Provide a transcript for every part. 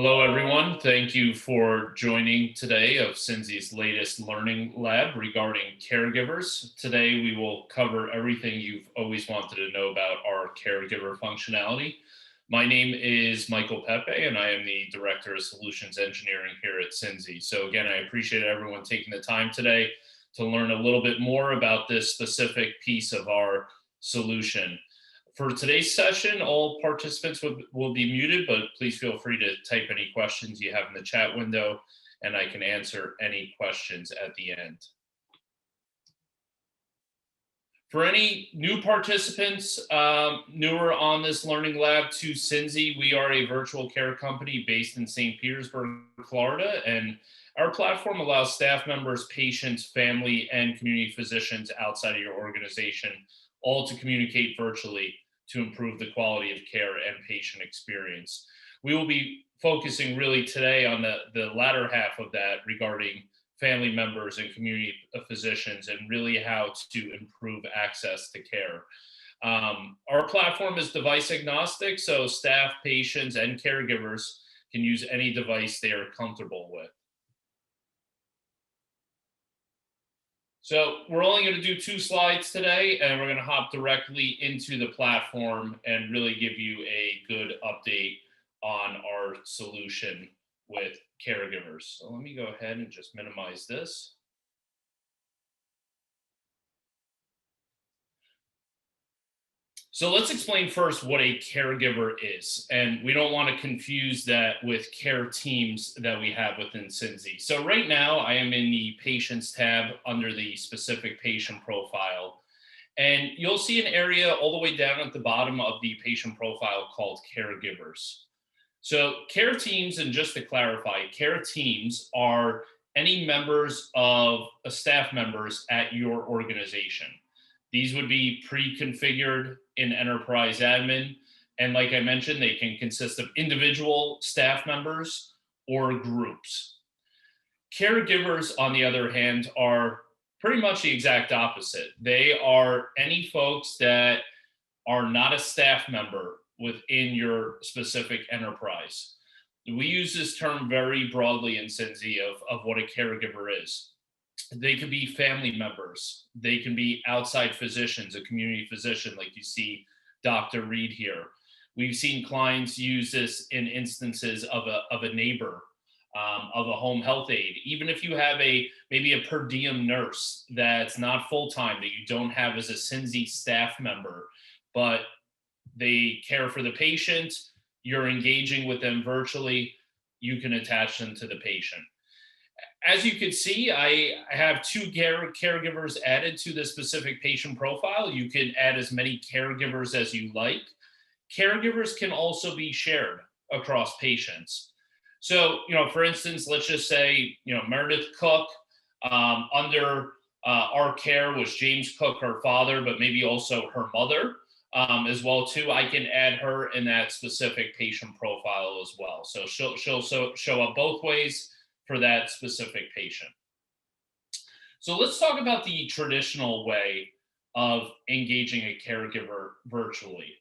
Hello, everyone. Thank you for joining today of Cinzy's latest learning lab regarding caregivers. Today, we will cover everything you've always wanted to know about our caregiver functionality. My name is Michael Pepe, and I am the Director of Solutions Engineering here at Cinzy. So again, I appreciate everyone taking the time today to learn a little bit more about this specific piece of our solution. For today's session, all participants will be muted, but please feel free to type any questions you have in the chat window, and I can answer any questions at the end. For any new participants, newer on this learning lab to Cinzy, we are a virtual care company based in St. Petersburg, Florida, and our platform allows staff members, patients, family, and community physicians outside of your organization all to communicate virtually to improve the quality of care and patient experience. We will be focusing really today on the latter half of that regarding family members and community physicians and really how to improve access to care. Our platform is device agnostic, so staff, patients, and caregivers can use any device they are comfortable with. So we're only going to do 2 slides today, and we're going to hop directly into the platform and really give you a good update on our solution with caregivers. So let me go ahead and just minimize this. So let's explain first what a caregiver is. And we don't want to confuse that with care teams that we have within Cinzy. So right now I am in the patients tab under the specific patient profile. And you'll see an area all the way down at the bottom of the patient profile called caregivers. So care teams, and just to clarify, care teams are any members of staff members at your organization. These would be pre-configured in Enterprise Admin. And like I mentioned, they can consist of individual staff members or groups. Caregivers, on the other hand, are pretty much the exact opposite. They are any folks that are not a staff member within your specific enterprise. We use this term very broadly in Cinzy of what a caregiver is. They could be family members. They can be outside physicians, a community physician like you see Dr. Reed here. We've seen clients use this in instances of a neighbor, of a home health aide. Even if you have maybe a per diem nurse that's not full-time, that you don't have as a Cinzy staff member, but they care for the patient, you're engaging with them virtually, you can attach them to the patient. As you can see, I have 2 caregivers added to the specific patient profile. You can add as many caregivers as you like. Caregivers can also be shared across patients. So, for instance, let's just say, Meredith Cook under our care was James Cook, her father, but maybe also her mother as well too. I can add her in that specific patient profile as well. So she'll show up both ways for that specific patient. So let's talk about the traditional way of engaging a caregiver virtually.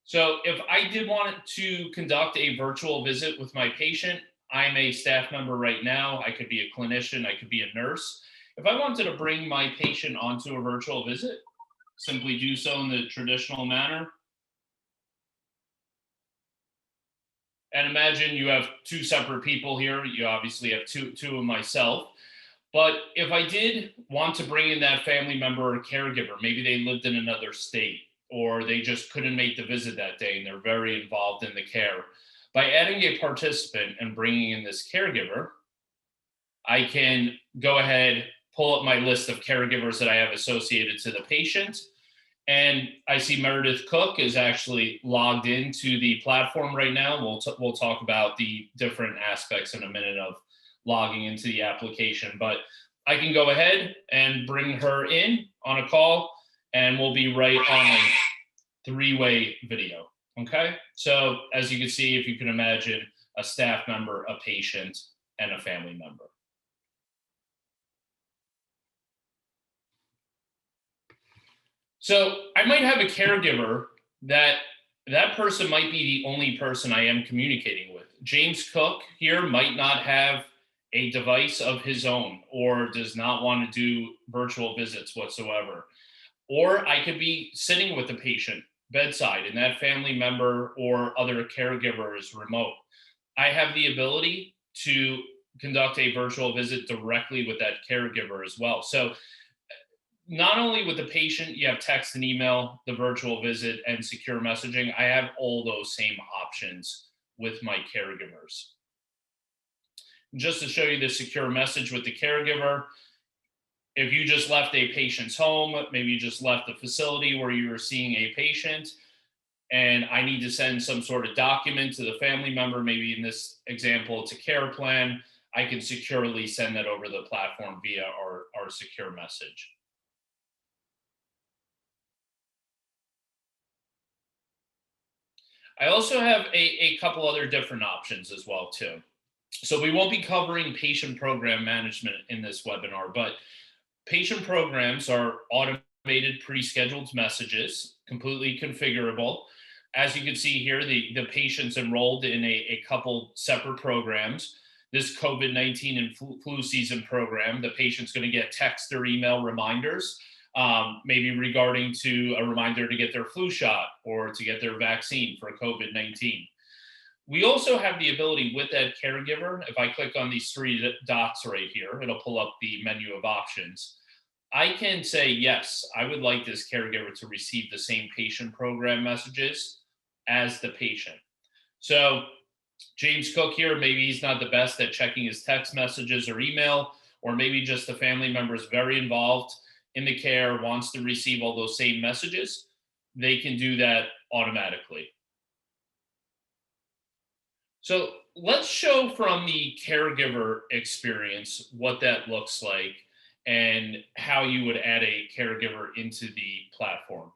So if I did want to conduct a virtual visit with my patient, I'm a staff member right now. I could be a clinician, I could be a nurse. If I wanted to bring my patient onto a virtual visit, simply do so in the traditional manner. And imagine you have 2 separate people here. You obviously have two of myself. But if I did want to bring in that family member or caregiver, maybe they lived in another state or they just couldn't make the visit that day and they're very involved in the care. By adding a participant and bringing in this caregiver, I can go ahead, pull up my list of caregivers that I have associated to the patient. And I see Meredith Cook is actually logged into the platform right now. We'll talk about the different aspects in a minute of logging into the application. But I can go ahead and bring her in on a call, and we'll be right on a 3-way video. Okay? So as you can see, if you can imagine, a staff member, a patient, and a family member. So I might have a caregiver that person might be the only person I am communicating with James Cook here might not have a device of his own or does not want to do virtual visits whatsoever. Or I could be sitting with the patient bedside and that family member or other caregiver is remote. I have the ability to conduct a virtual visit directly with that caregiver as well. So not only with the patient, you have text and email, the virtual visit, and secure messaging. I have all those same options with my caregivers. Just to show you the secure message with the caregiver, if you just left a patient's home, maybe you just left the facility where you were seeing a patient, and I need to send some sort of document to the family member, maybe in this example, it's a care plan, I can securely send that over the platform via our secure message. I also have a couple other different options as well too. So we won't be covering patient program management in this webinar, but patient programs are automated pre-scheduled messages, completely configurable. As you can see here, the patient's enrolled in a couple separate programs. This COVID-19 and flu season program, the patient's going to get text or email reminders, maybe regarding to a reminder to get their flu shot or to get their vaccine for COVID-19. We also have the ability with that caregiver, if I click on these three dots right here, it'll pull up the menu of options. I can say, yes, I would like this caregiver to receive the same patient program messages as the patient. So James Cook here, maybe he's not the best at checking his text messages or email, or maybe just the family member is very involved in the care, wants to receive all those same messages. They can do that automatically. So let's show from the caregiver experience what that looks like and how you would add a caregiver into the platform.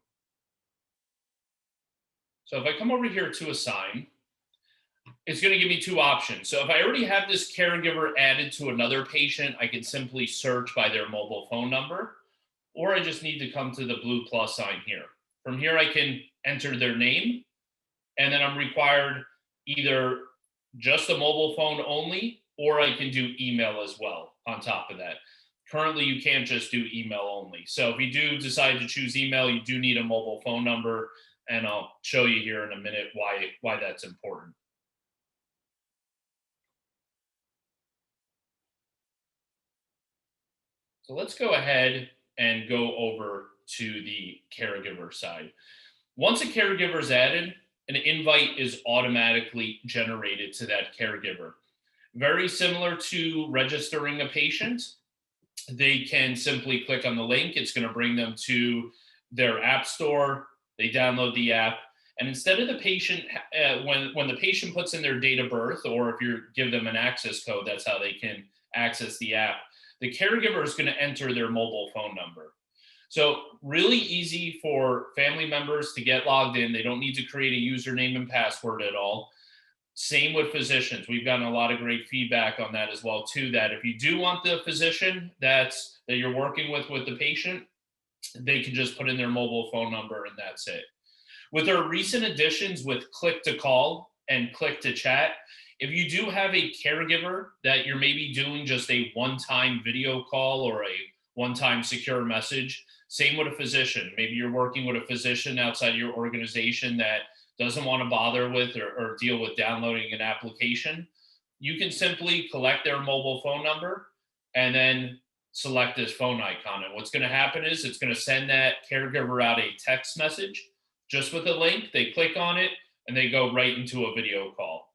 So if I come over here to assign, it's going to give me two options. So if I already have this caregiver added to another patient, I can simply search by their mobile phone number, or I just need to come to the blue plus sign here. From here, I can enter their name, and then I'm required either just a mobile phone only, or I can do email as well on top of that. Currently, you can't just do email only. So if you do decide to choose email, you do need a mobile phone number, and I'll show you here in a minute why that's important. So let's go ahead and go over to the caregiver side. Once a caregiver is added, an invite is automatically generated to that caregiver. Very similar to registering a patient, they can simply click on the link. It's going to bring them to their app store. They download the app. And instead of the patient, when the patient puts in their date of birth, or if you give them an access code, that's how they can access the app. The caregiver is going to enter their mobile phone number. So really easy for family members to get logged in. They don't need to create a username and password at all. Same with physicians. We've gotten a lot of great feedback on that as well too, that if you do want the physician that you're working with the patient, they can just put in their mobile phone number and that's it. With our recent additions with click to call and click to chat, if you do have a caregiver that you're maybe doing just a one-time video call or a one-time secure message, same with a physician. Maybe you're working with a physician outside your organization that doesn't want to bother with or deal with downloading an application. You can simply collect their mobile phone number and then select this phone icon. And what's going to happen is it's going to send that caregiver out a text message just with a link. They click on it and they go right into a video call.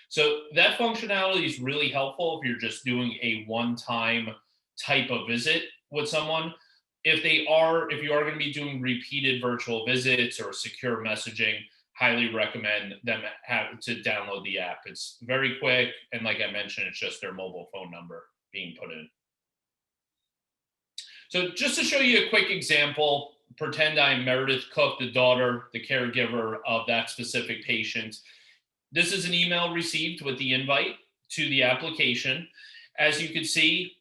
So that functionality is really helpful if you're just doing a one-time type of visit with someone. If you are going to be doing repeated virtual visits or secure messaging, highly recommend them have to download the app. It's very quick, and like I mentioned, it's just their mobile phone number being put in. So just to show you a quick example, pretend I'm Meredith Cook, the daughter, the caregiver of that specific patient. This is an email received with the invite to the application. As you can see,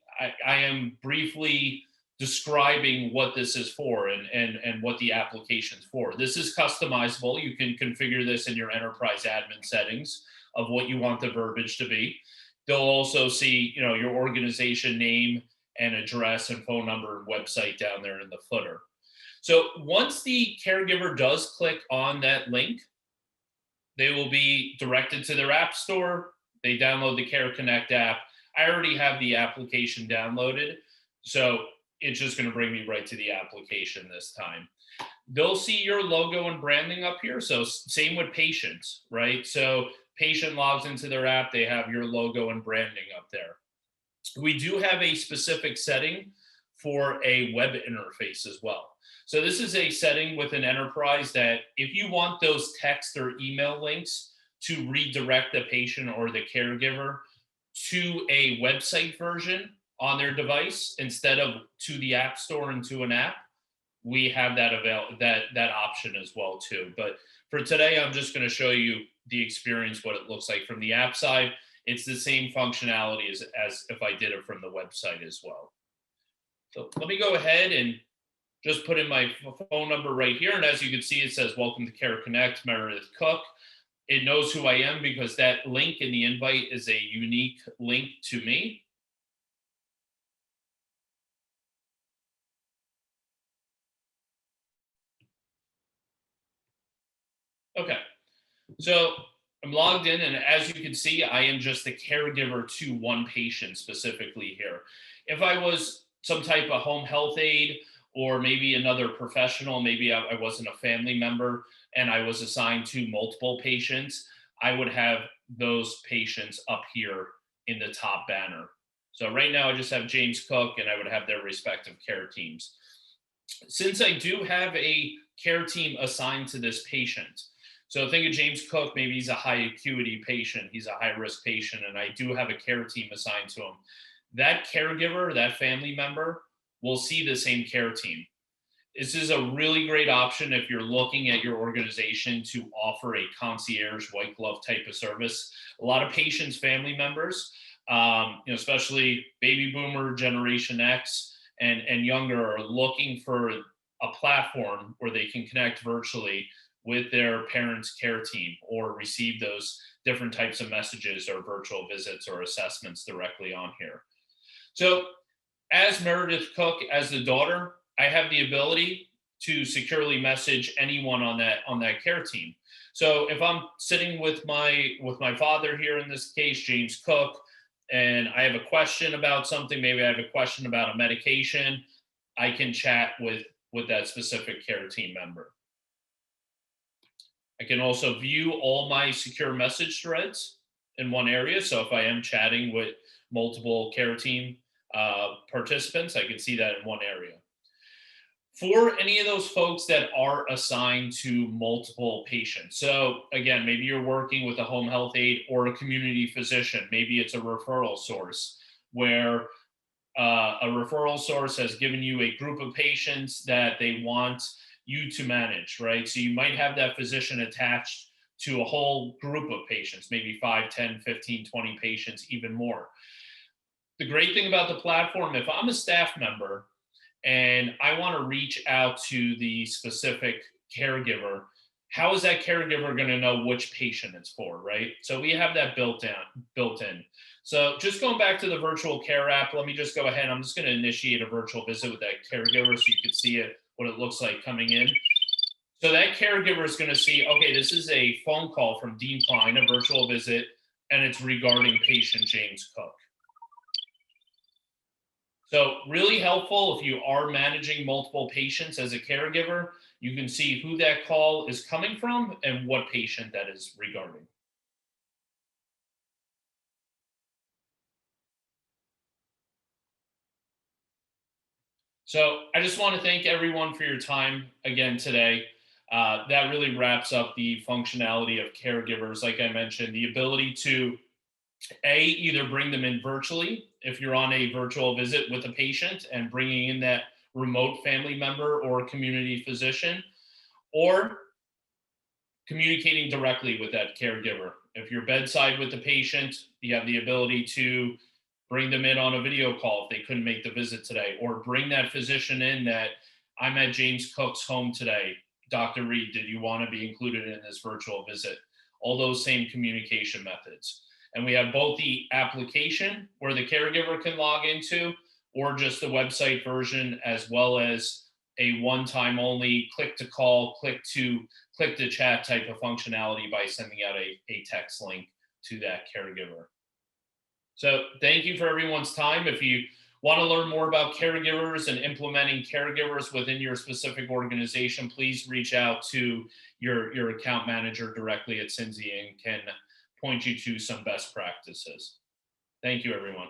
I am briefly describing what this is for and what the application is for. This is customizable. You can configure this in your enterprise admin settings of what you want the verbiage to be. They'll also see, your organization name and address and phone number and website down there in the footer. So once the caregiver does click on that link, they will be directed to their app store. They download the Care Connect app. I already have the application downloaded, so it's just going to bring me right to the application this time. They'll see your logo and branding up here. So same with patients, right? So patient logs into their app, they have your logo and branding up there. We do have a specific setting for a web interface as well. So this is a setting with an enterprise that if you want those text or email links to redirect the patient or the caregiver to a website version on their device instead of to the app store and to an app, we have that option as well too. But for today, I'm just going to show you the experience, what it looks like from the app side. It's the same functionality as if I did it from the website as well. So let me go ahead and just put in my phone number right here. And as you can see, it says, welcome to Care Connect, Meredith Cook. It knows who I am because that link in the invite is a unique link to me. Okay, so I'm logged in, and as you can see, I am just a caregiver to one patient specifically here. If I was some type of home health aide or maybe another professional, maybe I wasn't a family member and I was assigned to multiple patients, I would have those patients up here in the top banner. So right now I just have James Cook and I would have their respective care teams. Since I do have a care team assigned to this patient, so think of James Cook, maybe he's a high acuity patient, he's a high risk patient, and I do have a care team assigned to him. That caregiver, that family member will see the same care team. This is a really great option if you're looking at your organization to offer a concierge white glove type of service. A lot of patients, family members, especially baby boomer, Generation X, and younger are looking for a platform where they can connect virtually with their parents' care team or receive those different types of messages or virtual visits or assessments directly on here. So as Meredith Cook, as the daughter, I have the ability to securely message anyone on that care team. So if I'm sitting with my father here in this case, James Cook, and I have a question about something, maybe I have a question about a medication, I can chat with that specific care team member. I can also view all my secure message threads in one area. So if I am chatting with multiple care team participants, I can see that in one area. For any of those folks that are assigned to multiple patients. So again, maybe you're working with a home health aide or a community physician. Maybe it's a referral source where a referral source has given you a group of patients that they want you to manage, right? So you might have that physician attached to a whole group of patients, maybe 5, 10, 15, 20 patients, even more. The great thing about the platform, if I'm a staff member and I want to reach out to the specific caregiver, how is that caregiver going to know which patient it's for, right? So we have that built in. So just going back to the virtual care app, let me just go ahead. I'm just going to initiate a virtual visit with that caregiver so you can see what it looks like coming in. So that caregiver is going to see, okay, this is a phone call from Dean Klein, a virtual visit, and it's regarding patient James Cook. So really helpful if you are managing multiple patients as a caregiver, you can see who that call is coming from and what patient that is regarding. So I just want to thank everyone for your time again today. That really wraps up the functionality of caregivers. Like I mentioned, the ability to either bring them in virtually if you're on a virtual visit with a patient and bringing in that remote family member or community physician, or communicating directly with that caregiver. If you're bedside with the patient, you have the ability to bring them in on a video call if they couldn't make the visit today, or bring that physician in that I'm at James Cook's home today. Dr. Reed, did you want to be included in this virtual visit? all those same communication methods. And we have both the application where the caregiver can log into, or just the website version, as well as a one-time only click to call, click to chat type of functionality by sending out a text link to that caregiver. So thank you for everyone's time. If you want to learn more about caregivers and implementing caregivers within your specific organization, please reach out to your account manager directly at Cincy and can point you to some best practices. Thank you, everyone.